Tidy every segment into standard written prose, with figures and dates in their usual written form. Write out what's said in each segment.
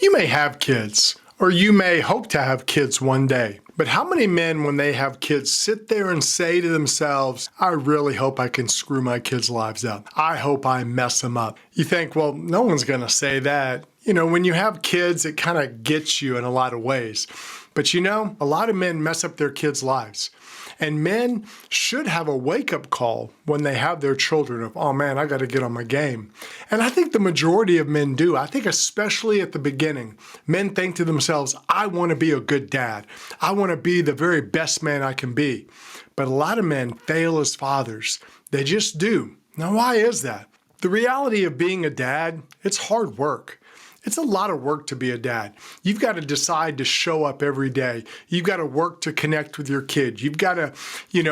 You may have kids, or you may hope to have kids one day. But how many men, when they have kids, sit there and say to themselves, I really hope I can screw my kids' lives up. I hope I mess them up. You think, well, no one's going to say that. You know, when you have kids, it kind of gets you in a lot of ways. But you know, a lot of men mess up their kids' lives. And men should have a wake-up call when they have their children of, oh man, I got to get on my game. And I think the majority of men do. I think especially at the beginning, men think to themselves, I want to be a good dad. I want to be the very best man I can be. But a lot of men fail as fathers. They just do. Now, why is that? The reality of being a dad, it's hard work. It's a lot of work to be a dad. You've got to decide to show up every day. You've got to work to connect with your kid. You've got to,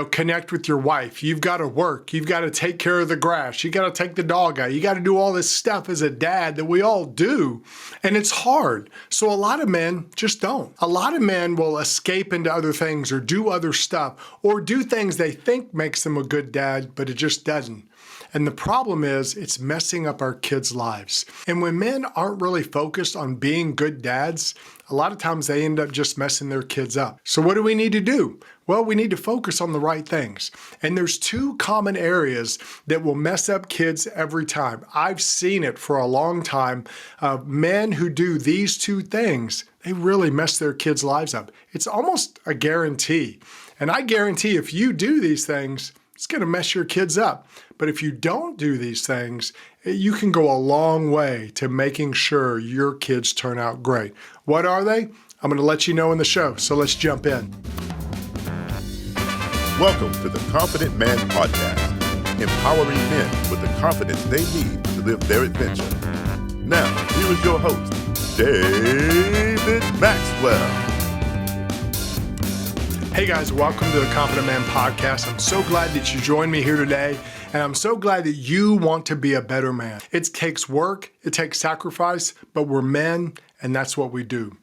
connect with your wife. You've got to work. You've got to take care of the grass. You got to take the dog out. You got to do all this stuff as a dad that we all do. And it's hard. So a lot of men just don't. A lot of men will escape into other things or do other stuff or do things they think makes them a good dad, but it just doesn't. And the problem is it's messing up our kids' lives. And when men aren't really focused on being good dads, a lot of times they end up just messing their kids up. So what do we need to do? Well, we need to focus on the right things. And there's two common areas that will mess up kids every time. I've seen it for a long time. Men who do these two things, they really mess their kids' lives up. It's almost a guarantee. And I guarantee if you do these things, it's going to mess your kids up. But if you don't do these things, you can go a long way to making sure your kids turn out great. What are they? I'm going to let you know in the show. So let's jump in. Welcome to the Confident Man Podcast, empowering men with the confidence they need to live their adventure. Now, here is your host, David Maxwell. Hey guys, welcome to the Confident Man Podcast. I'm so glad that you joined me here today, and I'm so glad that you want to be a better man. It takes work, it takes sacrifice, but we're men, and that's what we do.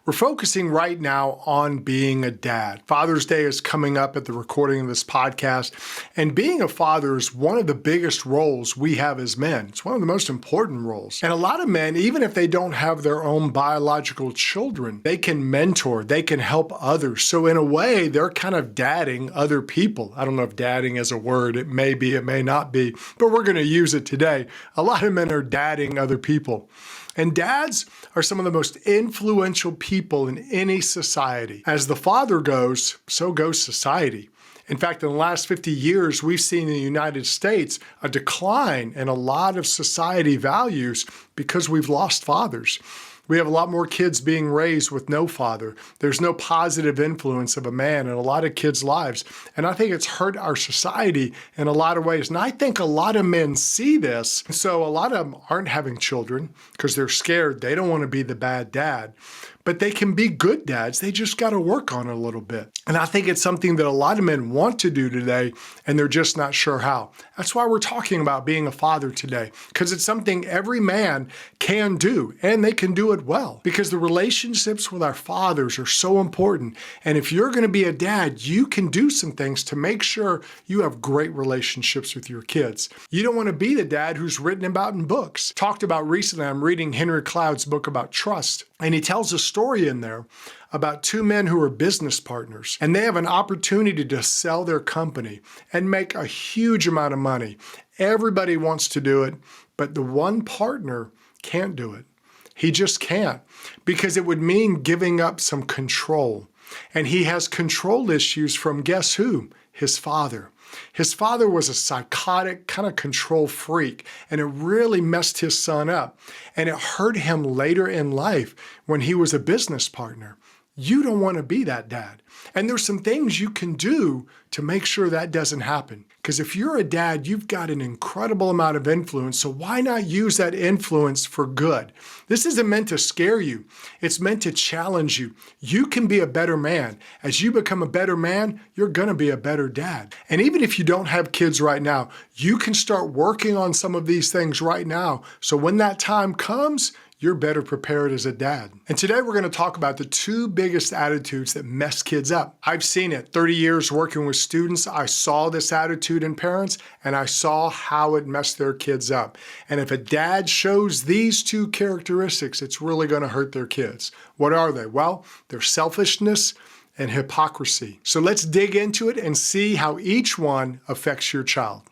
We're focusing right now on being a dad. Father's Day is coming up at the recording of this podcast, and being a father is one of the biggest roles we have as men. It's one of the most important roles. And a lot of men, even if they don't have their own biological children, they can mentor, they can help others. So in a way, they're kind of dadding other people. I don't know if dadding is a word. It may be, it may not be, but we're going to use it today. A lot of men are dadding other people. And dads are some of the most influential people in any society. As the father goes, so goes society. In fact, in the last 50 years, we've seen in the United States a decline in a lot of society values because we've lost fathers. We have a lot more kids being raised with no father. There's no positive influence of a man in a lot of kids' lives. And I think it's hurt our society in a lot of ways. And I think a lot of men see this. So a lot of them aren't having children because they're scared. They don't want to be the bad dad. But they can be good dads. They just got to work on it a little bit. And I think it's something that a lot of men want to do today, and they're just not sure how. That's why we're talking about being a father today, because it's something every man can do, and they can do it well, because the relationships with our fathers are so important. And if you're going to be a dad, you can do some things to make sure you have great relationships with your kids. You don't want to be the dad who's written about in books. Talked about recently, I'm reading Henry Cloud's book about trust, and he tells a story in there about two men who are business partners, and they have an opportunity to sell their company and make a huge amount of money. Everybody wants to do it, but the one partner can't do it. He just can't, because it would mean giving up some control. And he has control issues from, guess who? His father. His father was a psychotic kind of control freak, and it really messed his son up. And it hurt him later in life when he was a business partner. You don't want to be that dad. And there's some things you can do to make sure that doesn't happen. Because if you're a dad, you've got an incredible amount of influence. So why not use that influence for good? This isn't meant to scare you. It's meant to challenge you. You can be a better man. As you become a better man, you're going to be a better dad. And even if you don't have kids right now, you can start working on some of these things right now. So when that time comes, you're better prepared as a dad. And today we're going to talk about the two biggest attitudes that mess kids up. I've seen it. 30 years working with students, I saw this attitude in parents, and I saw how it messed their kids up. And if a dad shows these two characteristics, it's really going to hurt their kids. What are they? Well, they're selfishness and hypocrisy. So let's dig into it and see how each one affects your child.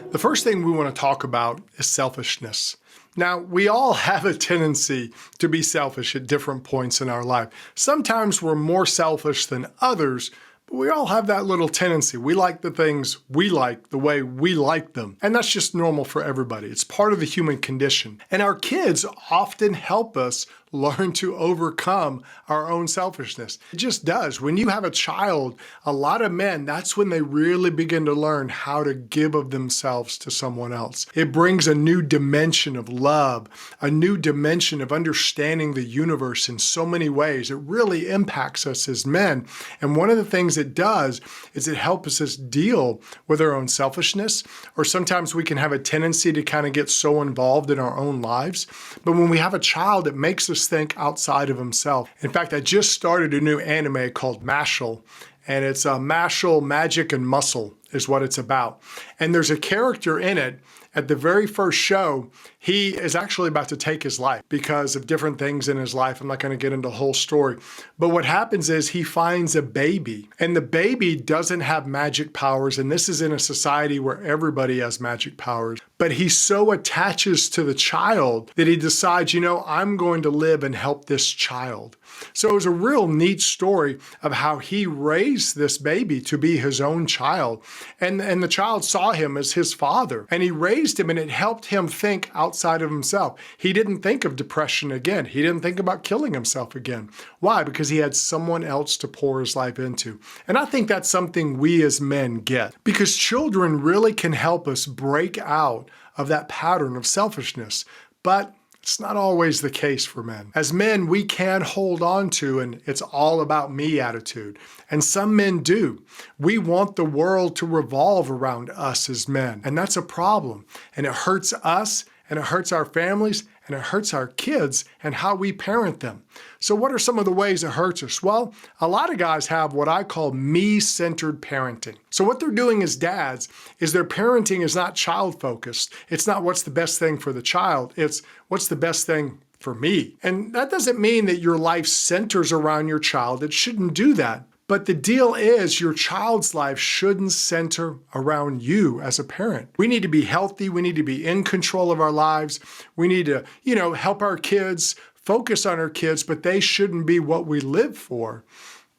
The first thing we want to talk about is selfishness. Now, we all have a tendency to be selfish at different points in our life. Sometimes we're more selfish than others, but we all have that little tendency. We like the things we like the way we like them. And that's just normal for everybody. It's part of the human condition. And our kids often help us learn to overcome our own selfishness. It just does. When you have a child, a lot of men, that's when they really begin to learn how to give of themselves to someone else. It brings a new dimension of love, a new dimension of understanding the universe in so many ways. It really impacts us as men. And one of the things it does is it helps us deal with our own selfishness, or sometimes we can have a tendency to kind of get so involved in our own lives. But when we have a child, it makes us think outside of himself. In fact, I just started a new anime called Mashal, and it's Mashal, Magic and Muscle is what it's about. And there's a character in it. At the very first show, he is actually about to take his life because of different things in his life. I'm not going to get into the whole story. But what happens is he finds a baby, and the baby doesn't have magic powers. And this is in a society where everybody has magic powers. But he so attaches to the child that he decides, I'm going to live and help this child. So it was a real neat story of how he raised this baby to be his own child. And the child saw him as his father, and he raised him, and it helped him think outside of himself. He didn't think of depression again. He didn't think about killing himself again. Why? Because he had someone else to pour his life into. And I think that's something we as men get, because children really can help us break out of that pattern of selfishness. But it's not always the case for men. As men, we can hold on to an it's all about me attitude. And some men do. We want the world to revolve around us as men. And that's a problem. And it hurts us, and it hurts our families, and it hurts our kids and how we parent them. So what are some of the ways it hurts us? Well, a lot of guys have what I call me-centered parenting. So what they're doing as dads is their parenting is not child-focused. It's not what's the best thing for the child. It's what's the best thing for me. And that doesn't mean that your life centers around your child. It shouldn't do that. But the deal is your child's life shouldn't center around you as a parent. We need to be healthy. We need to be in control of our lives. We need to, help our kids, focus on our kids, but they shouldn't be what we live for.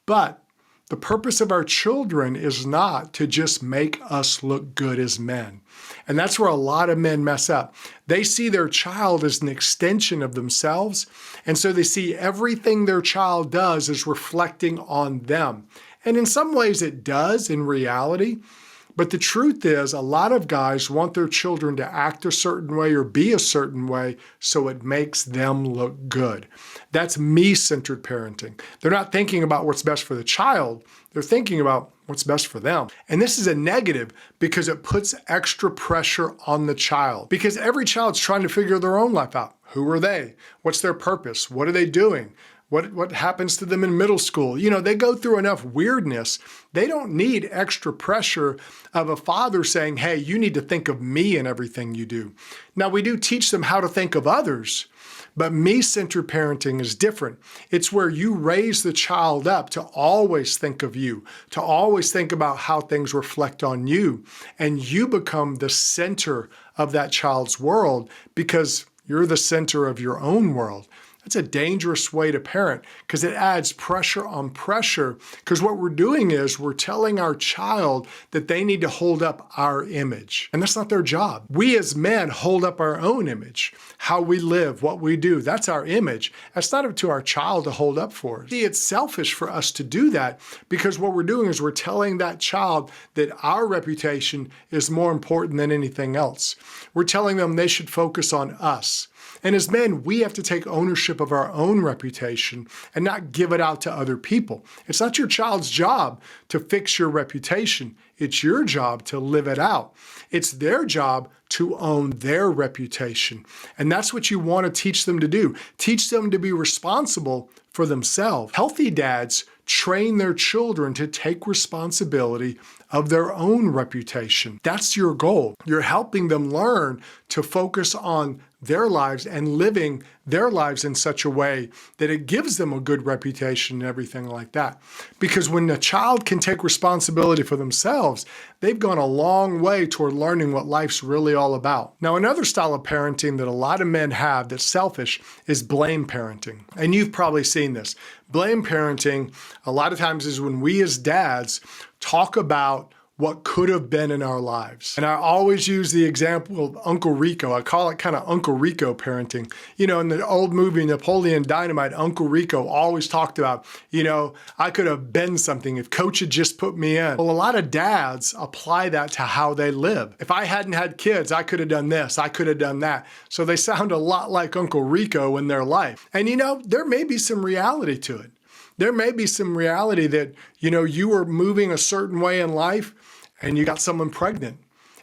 But the purpose of our children is not to just make us look good as men. And that's where a lot of men mess up. They see their child as an extension of themselves, and so they see everything their child does as reflecting on them. And in some ways it does in reality, but the truth is a lot of guys want their children to act a certain way or be a certain way so it makes them look good. That's me-centered parenting. They're not thinking about what's best for the child. They're thinking about what's best for them. And this is a negative because it puts extra pressure on the child, because every child's trying to figure their own life out. Who are they? What's their purpose? What are they doing? What happens to them in middle school? They go through enough weirdness. They don't need extra pressure of a father saying, hey, you need to think of me in everything you do. Now, we do teach them how to think of others, but me-centered parenting is different. It's where you raise the child up to always think of you, to always think about how things reflect on you, and you become the center of that child's world because you're the center of your own world. That's a dangerous way to parent because it adds pressure on pressure, because what we're doing is we're telling our child that they need to hold up our image, and that's not their job. We as men hold up our own image, how we live, what we do. That's our image. That's not up to our child to hold up for us. See, it's selfish for us to do that because what we're doing is we're telling that child that our reputation is more important than anything else. We're telling them they should focus on us. And as men, we have to take ownership of our own reputation and not give it out to other people. It's not your child's job to fix your reputation. It's your job to live it out. It's their job to own their reputation. And that's what you want to teach them to do. Teach them to be responsible for themselves. Healthy dads train their children to take responsibility of their own reputation. That's your goal. You're helping them learn to focus on their lives and living their lives in such a way that it gives them a good reputation and everything like that. Because when a child can take responsibility for themselves, they've gone a long way toward learning what life's really all about. Now, another style of parenting that a lot of men have that's selfish is blame parenting. And you've probably seen this. Blame parenting, a lot of times, is when we as dads talk about what could have been in our lives. And I always use the example of Uncle Rico. I call it kind of Uncle Rico parenting. You know, in the old movie Napoleon Dynamite, Uncle Rico always talked about, I could have been something if Coach had just put me in. Well, a lot of dads apply that to how they live. If I hadn't had kids, I could have done this, I could have done that. So they sound a lot like Uncle Rico in their life. And there may be some reality to it. There may be some reality that, you were moving a certain way in life and you got someone pregnant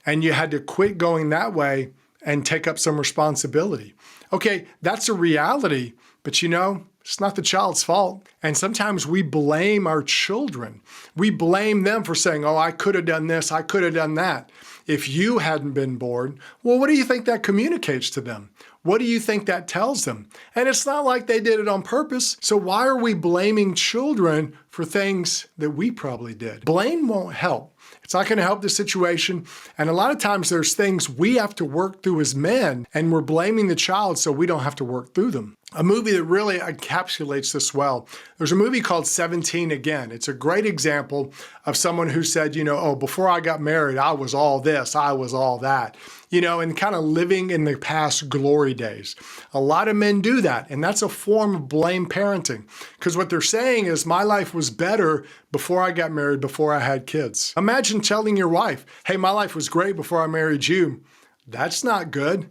and you had to quit going that way and take up some responsibility. Okay, that's a reality, but it's not the child's fault. And sometimes we blame our children. We blame them for saying, oh, I could have done this, I could have done that. If you hadn't been born, well, what do you think that communicates to them? What do you think that tells them? And it's not like they did it on purpose. So why are we blaming children for things that we probably did? Blame won't help. It's not going to help the situation. And a lot of times there's things we have to work through as men, and we're blaming the child so we don't have to work through them. A movie that really encapsulates this well, there's a movie called 17 Again. It's a great example of someone who said, before I got married, I was all this, I was all that, and kind of living in the past glory days. A lot of men do that, and that's a form of blame parenting, because what they're saying is my life was better before I got married, before I had kids. Imagine telling your wife, hey, my life was great before I married you. That's not good.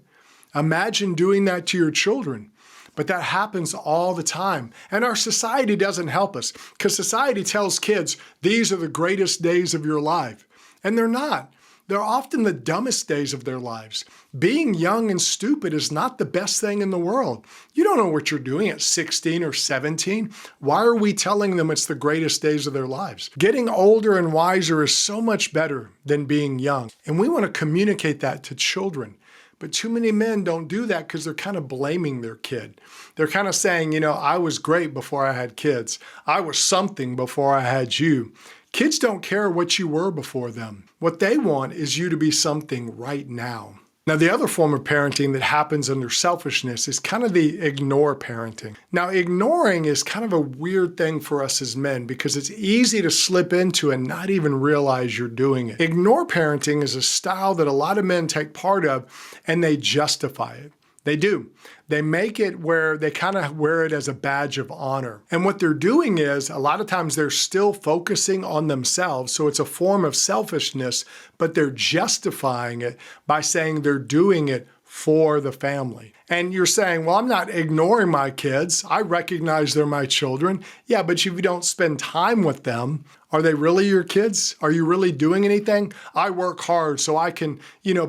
Imagine doing that to your children. But that happens all the time. And our society doesn't help us, because society tells kids, these are the greatest days of your life. And they're not. They're often the dumbest days of their lives. Being young and stupid is not the best thing in the world. You don't know what you're doing at 16 or 17. Why are we telling them it's the greatest days of their lives? Getting older and wiser is so much better than being young. And we want to communicate that to children. But too many men don't do that because they're kind of blaming their kid. They're kind of saying, I was great before I had kids. I was something before I had you. Kids don't care what you were before them. What they want is you to be something right now. Now, the other form of parenting that happens under selfishness is kind of the ignore parenting. Now, ignoring is kind of a weird thing for us as men because it's easy to slip into and not even realize you're doing it. Ignore parenting is a style that a lot of men take part of, and they justify it. They do. They make it where they kind of wear it as a badge of honor. And what they're doing is, a lot of times they're still focusing on themselves. So it's a form of selfishness, but they're justifying it by saying they're doing it for the family. And you're saying, well, I'm not ignoring my kids. I recognize they're my children. Yeah, but if you don't spend time with them, are they really your kids? Are you really doing anything? I work hard so I can,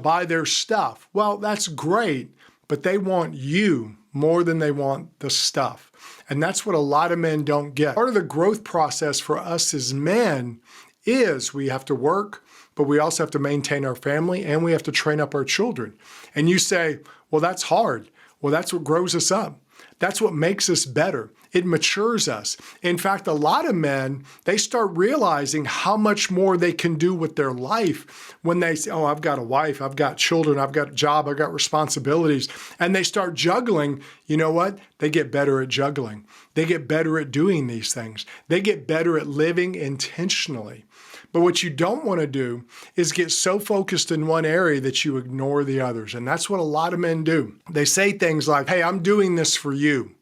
buy their stuff. Well, that's great. But they want you more than they want the stuff. And that's what a lot of men don't get. Part of the growth process for us as men is we have to work, but we also have to maintain our family and we have to train up our children. And you say, well, that's hard. Well, that's what grows us up. That's what makes us better. It matures us. In fact, a lot of men, they start realizing how much more they can do with their life when they say, oh, I've got a wife, I've got children, I've got a job, I've got responsibilities. And they start juggling. You know what? They get better at juggling. They get better at doing these things. They get better at living intentionally. But what you don't want to do is get so focused in one area that you ignore the others. And that's what a lot of men do. They say things like, hey, I'm doing this for you.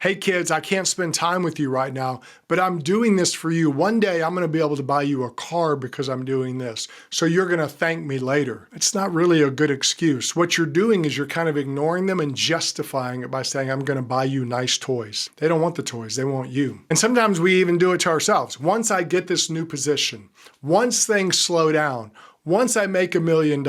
Hey kids, I can't spend time with you right now, but I'm doing this for you. One day I'm going to be able to buy you a car because I'm doing this. So you're going to thank me later. It's not really a good excuse. What you're doing is you're kind of ignoring them and justifying it by saying, I'm going to buy you nice toys. They don't want the toys, they want you. And sometimes we even do it to ourselves. Once I get this new position, once things slow down, once I make $1 million,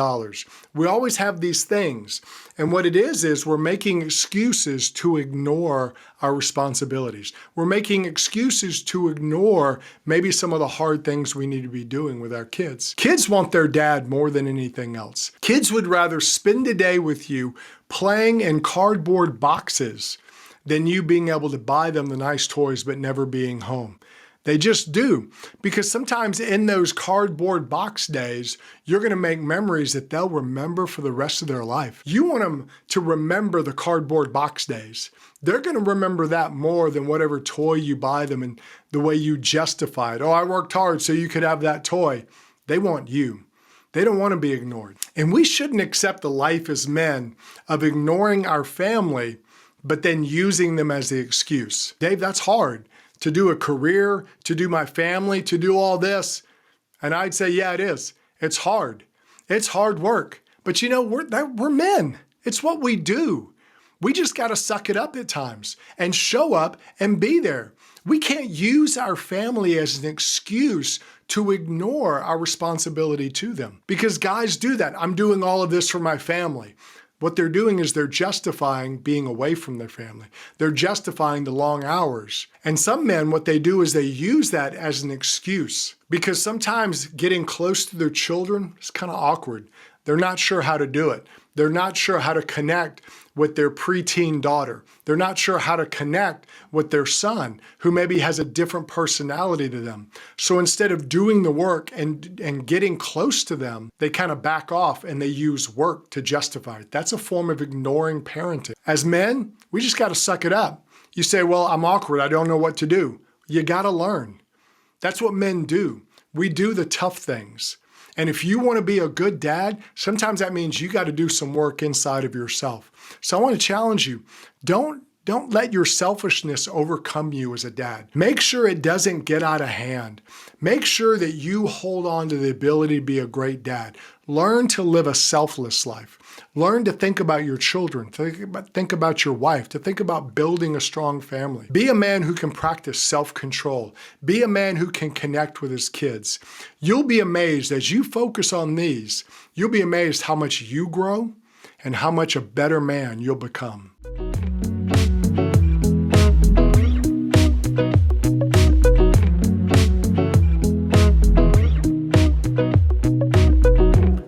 we always have these things. And what it is we're making excuses to ignore our responsibilities. We're making excuses to ignore maybe some of the hard things we need to be doing with our kids. Kids want their dad more than anything else. Kids would rather spend a day with you playing in cardboard boxes than you being able to buy them the nice toys but never being home. They just do, because sometimes in those cardboard box days, you're going to make memories that they'll remember for the rest of their life. You want them to remember the cardboard box days. They're going to remember that more than whatever toy you buy them and the way you justify it. Oh, I worked hard so you could have that toy. They want you. They don't want to be ignored. And we shouldn't accept the life as men of ignoring our family, but then using them as the excuse. Dave, that's hard. To do a career, to do my family, to do all this. And I'd say, yeah, it is. It's hard. It's hard work. But you know, we're men. It's what we do. We just got to suck it up at times and show up and be there. We can't use our family as an excuse to ignore our responsibility to them. Because guys do that. I'm doing all of this for my family. What they're doing is they're justifying being away from their family. They're justifying the long hours. And some men, what they do is they use that as an excuse, because sometimes getting close to their children is kind of awkward. They're not sure how to do it. They're not sure how to connect with their preteen daughter. They're not sure how to connect with their son, who maybe has a different personality to them. So instead of doing the work and getting close to them, they kind of back off and they use work to justify it. That's a form of ignoring parenting. As men, we just got to suck it up. You say, well, I'm awkward. I don't know what to do. You got to learn. That's what men do. We do the tough things. And if you want to be a good dad, sometimes that means you got to do some work inside of yourself. So I want to challenge you. Don't let your selfishness overcome you as a dad. Make sure it doesn't get out of hand. Make sure that you hold on to the ability to be a great dad. Learn to live a selfless life. Learn to think about your children, think about your wife, to think about building a strong family. Be a man who can practice self-control. Be a man who can connect with his kids. You'll be amazed as you focus on these, you'll be amazed how much you grow and how much a better man you'll become.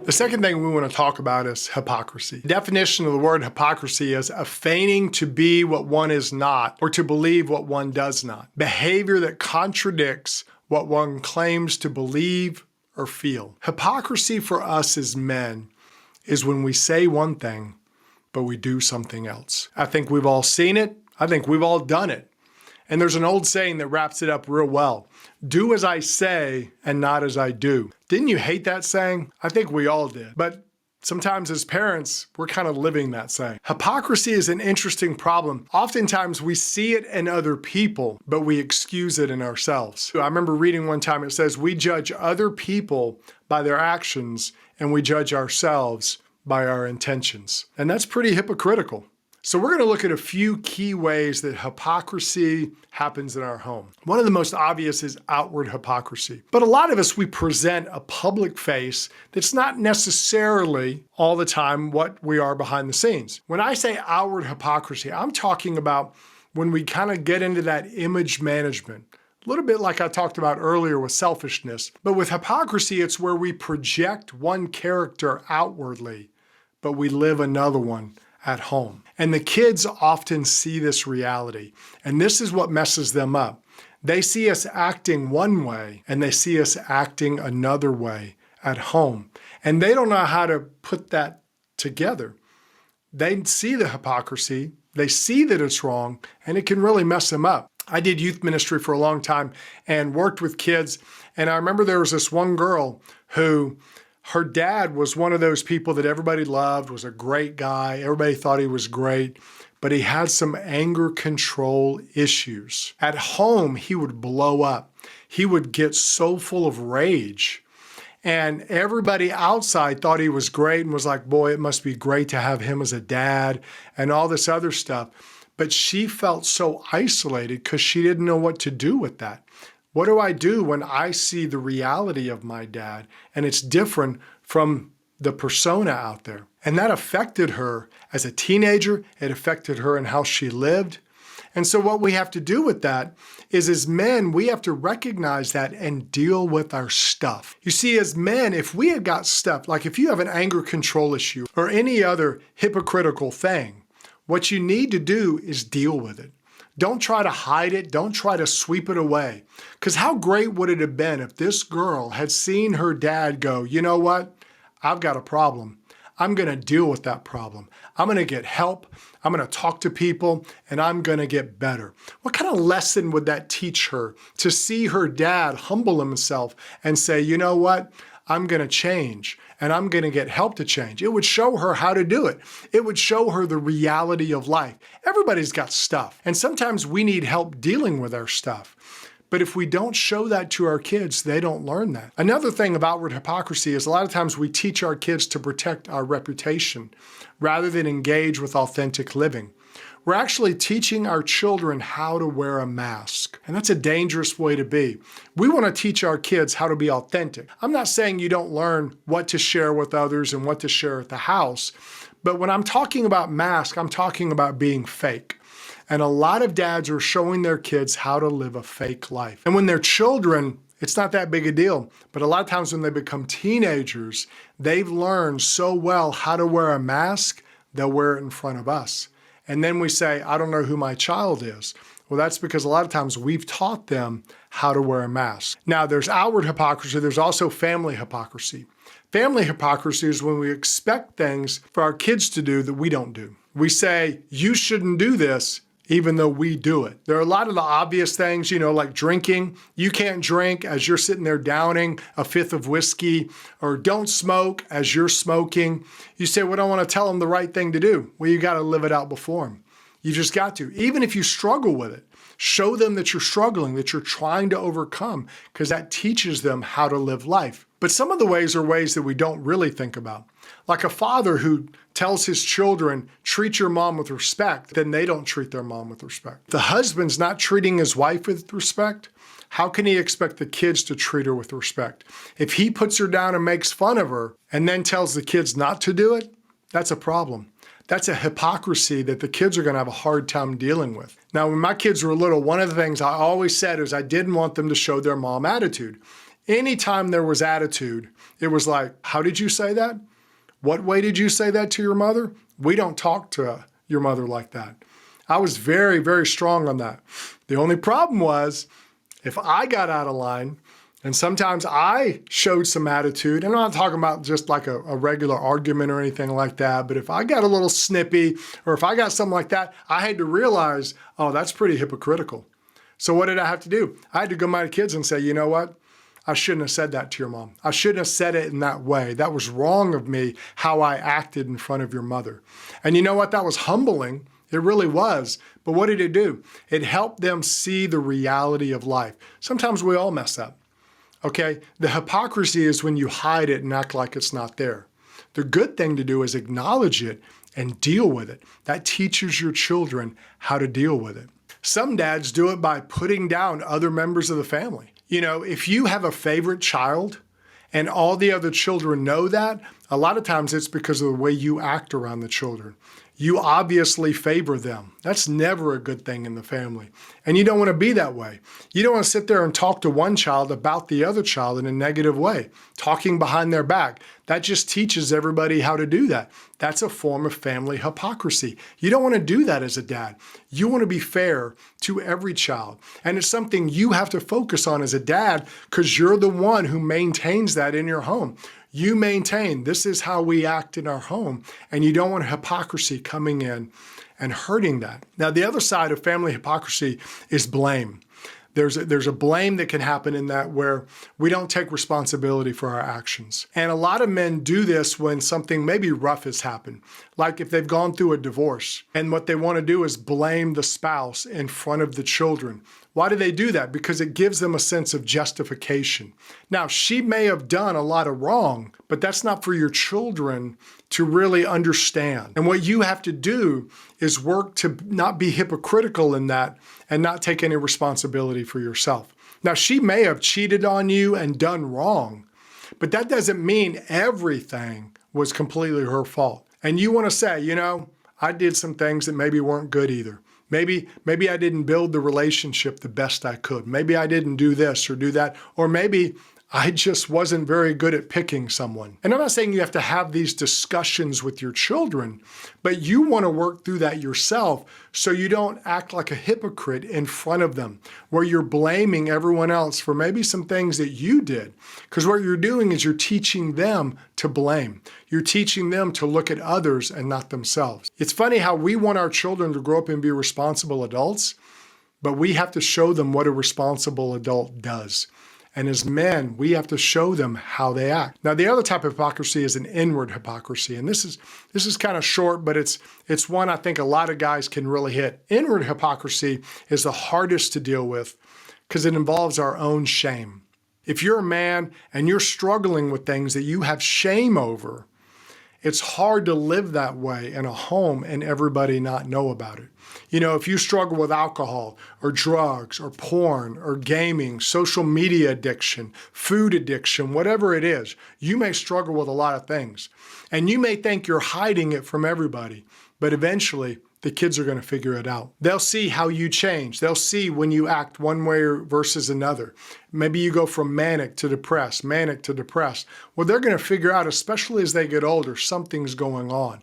The second thing we want to talk about is hypocrisy. The definition of the word hypocrisy is a feigning to be what one is not or to believe what one does not. Behavior that contradicts what one claims to believe or feel. Hypocrisy for us as men is when we say one thing, but we do something else. I think we've all seen it. I think we've all done it. And there's an old saying that wraps it up real well. Do as I say and not as I do. Didn't you hate that saying? I think we all did. But sometimes as parents, we're kind of living that saying. Hypocrisy is an interesting problem. Oftentimes we see it in other people, but we excuse it in ourselves. I remember reading one time, it says, we judge other people by their actions and we judge ourselves by our intentions. And that's pretty hypocritical. So we're going to look at a few key ways that hypocrisy happens in our home. One of the most obvious is outward hypocrisy. But a lot of us, we present a public face that's not necessarily all the time what we are behind the scenes. When I say outward hypocrisy, I'm talking about when we kind of get into that image management. A little bit like I talked about earlier with selfishness. But with hypocrisy, it's where we project one character outwardly, but we live another one at home. And the kids often see this reality, and this is what messes them up. They see us acting one way, and they see us acting another way at home. And they don't know how to put that together. They see the hypocrisy, they see that it's wrong, and it can really mess them up. I did youth ministry for a long time and worked with kids, and I remember there was this one girl who her dad was one of those people that everybody loved, was a great guy. Everybody thought he was great. but he had some anger control issues. At home, he would blow up. He would get so full of rage. And everybody outside thought he was great and was like, boy, it must be great to have him as a dad and all this other stuff. But she felt so isolated because she didn't know what to do with that. What do I do when I see the reality of my dad and it's different from the persona out there? And that affected her as a teenager. It affected her in how she lived. And so what we have to do with that is, as men, we have to recognize that and deal with our stuff. You see, as men, if we have got stuff, like if you have an anger control issue or any other hypocritical thing, what you need to do is deal with it. Don't try to hide it. Don't try to sweep it away. Because how great would it have been if this girl had seen her dad go, you know what? I've got a problem. I'm going to deal with that problem. I'm going to get help. I'm going to talk to people, and I'm going to get better. What kind of lesson would that teach her to see her dad humble himself and say, you know what? I'm going to change, and I'm going to get help to change. It would show her how to do it. It would show her the reality of life. Everybody's got stuff, and sometimes we need help dealing with our stuff. But if we don't show that to our kids, they don't learn that. Another thing of outward hypocrisy is a lot of times we teach our kids to protect our reputation rather than engage with authentic living. We're actually teaching our children how to wear a mask, and that's a dangerous way to be. We want to teach our kids how to be authentic. I'm not saying you don't learn what to share with others and what to share at the house, but when I'm talking about mask, I'm talking about being fake. And a lot of dads are showing their kids how to live a fake life. And when they're children, it's not that big a deal. But a lot of times when they become teenagers, they've learned so well how to wear a mask, they'll wear it in front of us. And then we say, I don't know who my child is. Well, that's because a lot of times we've taught them how to wear a mask. Now, there's outward hypocrisy. There's also family hypocrisy. Family hypocrisy is when we expect things for our kids to do that we don't do. We say, you shouldn't do this, even though we do it. There are a lot of the obvious things, like drinking. You can't drink as you're sitting there downing a fifth of whiskey, or don't smoke as you're smoking. You say, well, I want to tell them the right thing to do. Well, you got to live it out before them. You just got to. Even if you struggle with it, show them that you're struggling, that you're trying to overcome, because that teaches them how to live life. But some of the ways are ways that we don't really think about. Like a father who tells his children, treat your mom with respect, then they don't treat their mom with respect. The husband's not treating his wife with respect. How can he expect the kids to treat her with respect? If he puts her down and makes fun of her and then tells the kids not to do it, that's a problem. That's a hypocrisy that the kids are going to have a hard time dealing with. Now, when my kids were little, one of the things I always said is I didn't want them to show their mom attitude. Anytime there was attitude, it was like, how did you say that? What way did you say that to your mother? We don't talk to your mother like that. I was very, very strong on that. The only problem was if I got out of line, and sometimes I showed some attitude, and I'm not talking about just like a regular argument or anything like that, but if I got a little snippy or if I got something like that, I had to realize, oh, that's pretty hypocritical. So what did I have to do? I had to go to my kids and say, you know what? I shouldn't have said that to your mom. I shouldn't have said it in that way. That was wrong of me, how I acted in front of your mother. And you know what? That was humbling. It really was. But what did it do? It helped them see the reality of life. Sometimes we all mess up. Okay? The hypocrisy is when you hide it and act like it's not there. The good thing to do is acknowledge it and deal with it. That teaches your children how to deal with it. Some dads do it by putting down other members of the family. If you have a favorite child and all the other children know that, a lot of times it's because of the way you act around the children. You obviously favor them. That's never a good thing in the family. And you don't want to be that way. You don't want to sit there and talk to one child about the other child in a negative way, talking behind their back. That just teaches everybody how to do that. That's a form of family hypocrisy. You don't want to do that as a dad. You want to be fair to every child. And it's something you have to focus on as a dad because you're the one who maintains that in your home. You maintain, this is how we act in our home, and you don't want hypocrisy coming in and hurting that. Now, the other side of family hypocrisy is blame. There's a blame that can happen in that where we don't take responsibility for our actions. And a lot of men do this when something maybe rough has happened, like if they've gone through a divorce, and what they want to do is blame the spouse in front of the children. Why do they do that? Because it gives them a sense of justification. Now, she may have done a lot of wrong, but that's not for your children to really understand. And what you have to do is work to not be hypocritical in that and not take any responsibility for yourself. Now, she may have cheated on you and done wrong, but that doesn't mean everything was completely her fault. And you want to say, I did some things that maybe weren't good either. Maybe I didn't build the relationship the best I could. Maybe I didn't do this or do that. Or maybe I just wasn't very good at picking someone. And I'm not saying you have to have these discussions with your children, but you want to work through that yourself so you don't act like a hypocrite in front of them, where you're blaming everyone else for maybe some things that you did. Because what you're doing is you're teaching them to blame. You're teaching them to look at others and not themselves. It's funny how we want our children to grow up and be responsible adults, but we have to show them what a responsible adult does. And as men, we have to show them how they act. Now, the other type of hypocrisy is an inward hypocrisy. And this is kind of short, but it's one I think a lot of guys can really hit. Inward hypocrisy is the hardest to deal with because it involves our own shame. If you're a man and you're struggling with things that you have shame over, it's hard to live that way in a home and everybody not know about it. If you struggle with alcohol or drugs or porn or gaming, social media addiction, food addiction, whatever it is, you may struggle with a lot of things. And you may think you're hiding it from everybody, but eventually the kids are going to figure it out. They'll see how you change. They'll see when you act one way versus another. Maybe you go from manic to depressed. Well, they're going to figure out, especially as they get older, something's going on.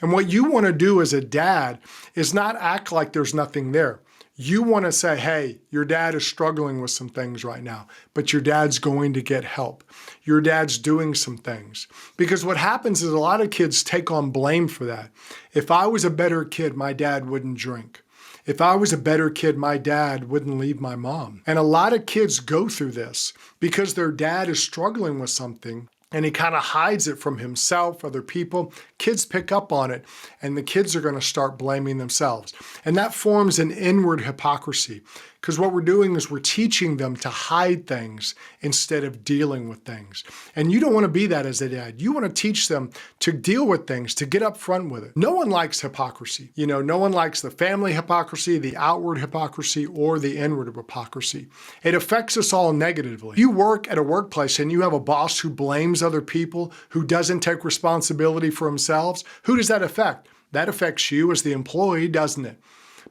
And what you want to do as a dad is not act like there's nothing there. You want to say, hey, your dad is struggling with some things right now, but your dad's going to get help. Your dad's doing some things. Because what happens is a lot of kids take on blame for that. If I was a better kid, my dad wouldn't drink. If I was a better kid, my dad wouldn't leave my mom. And a lot of kids go through this because their dad is struggling with something and he kind of hides it from himself, other people. Kids pick up on it, and the kids are going to start blaming themselves. And that forms an inward hypocrisy, because what we're doing is we're teaching them to hide things instead of dealing with things. And you don't want to be that as a dad. You want to teach them to deal with things, to get up front with it. No one likes hypocrisy. No one likes the family hypocrisy, the outward hypocrisy, or the inward hypocrisy. It affects us all negatively. If you work at a workplace and you have a boss who blames other people, who doesn't take responsibility for themselves, who does that affect? That affects you as the employee, doesn't it?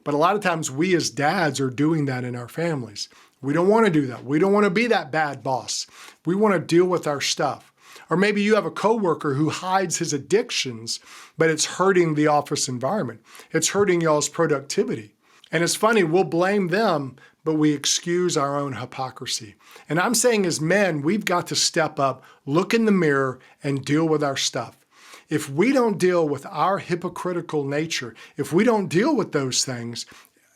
But a lot of times we as dads are doing that in our families. We don't want to do that. We don't want to be that bad boss. We want to deal with our stuff. Or maybe you have a coworker who hides his addictions, but it's hurting the office environment. It's hurting y'all's productivity. And it's funny, we'll blame them, but we excuse our own hypocrisy. And I'm saying as men, we've got to step up, look in the mirror, and deal with our stuff. If we don't deal with our hypocritical nature, if we don't deal with those things,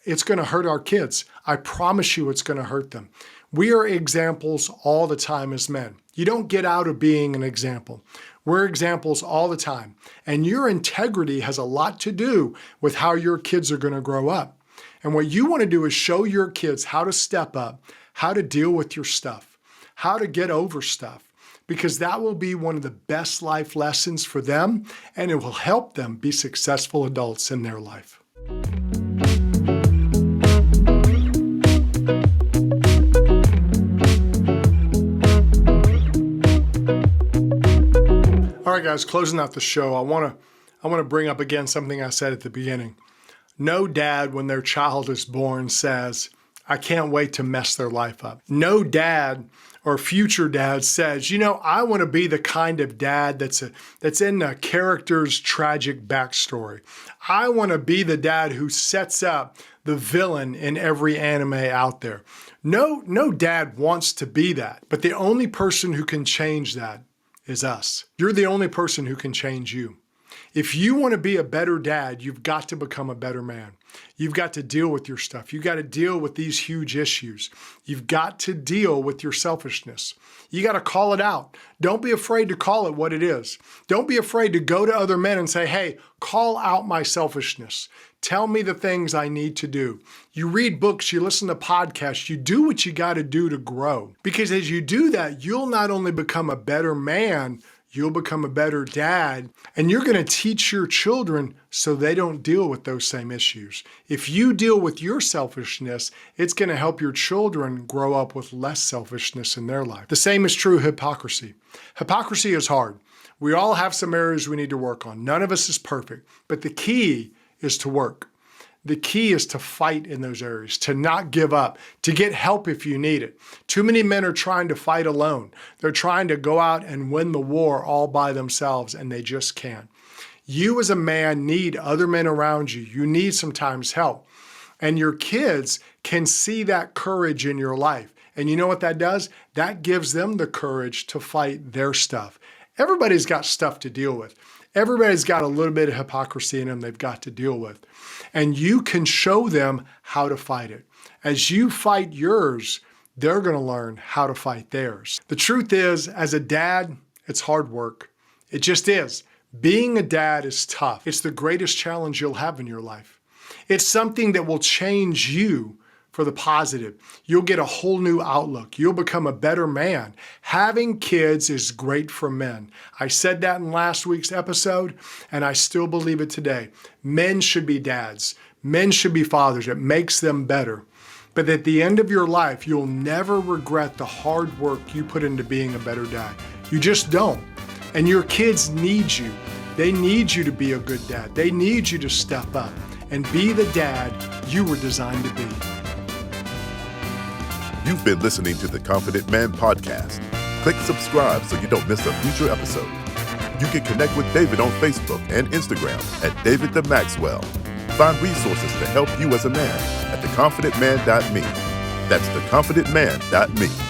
it's going to hurt our kids. I promise you it's going to hurt them. We are examples all the time as men. You don't get out of being an example. We're examples all the time. And your integrity has a lot to do with how your kids are going to grow up. And what you want to do is show your kids how to step up, how to deal with your stuff, how to get over stuff. Because that will be one of the best life lessons for them, and it will help them be successful adults in their life. All right, guys, closing out the show, I want to bring up again something I said at the beginning. No dad, when their child is born, says, I can't wait to mess their life up. No dad or future dad says, I want to be the kind of dad that's in a character's tragic backstory. I want to be the dad who sets up the villain in every anime out there. No dad wants to be that, but the only person who can change that is us. You're the only person who can change you. If you want to be a better dad, you've got to become a better man. You've got to deal with your stuff. You've got to deal with these huge issues. You've got to deal with your selfishness. You got to call it out. Don't be afraid to call it what it is. Don't be afraid to go to other men and say, hey, call out my selfishness. Tell me the things I need to do. You read books, you listen to podcasts, you do what you got to do to grow. Because as you do that, you'll not only become a better man, you'll become a better dad, and you're going to teach your children so they don't deal with those same issues. If you deal with your selfishness, it's going to help your children grow up with less selfishness in their life. The same is true of hypocrisy. Hypocrisy is hard. We all have some areas we need to work on. None of us is perfect, but the key is to work. The key is to fight in those areas, to not give up, to get help if you need it. Too many men are trying to fight alone. They're trying to go out and win the war all by themselves, and they just can't. You as a man need other men around you. You need sometimes help. And your kids can see that courage in your life. And you know what that does? That gives them the courage to fight their stuff. Everybody's got stuff to deal with. Everybody's got a little bit of hypocrisy in them they've got to deal with. And you can show them how to fight it. As you fight yours, they're going to learn how to fight theirs. The truth is, as a dad, it's hard work. It just is. Being a dad is tough. It's the greatest challenge you'll have in your life. It's something that will change you for the positive. You'll get a whole new outlook. You'll become a better man. Having kids is great for men. I said that in last week's episode, and I still believe it today. Men should be dads. Men should be fathers. It makes them better. But at the end of your life, you'll never regret the hard work you put into being a better dad. You just don't. And your kids need you. They need you to be a good dad. They need you to step up and be the dad you were designed to be. You've been listening to the Confident Man Podcast. Click subscribe so you don't miss a future episode. You can connect with David on Facebook and Instagram at David the Maxwell. Find resources to help you as a man at theconfidentman.me. That's theconfidentman.me.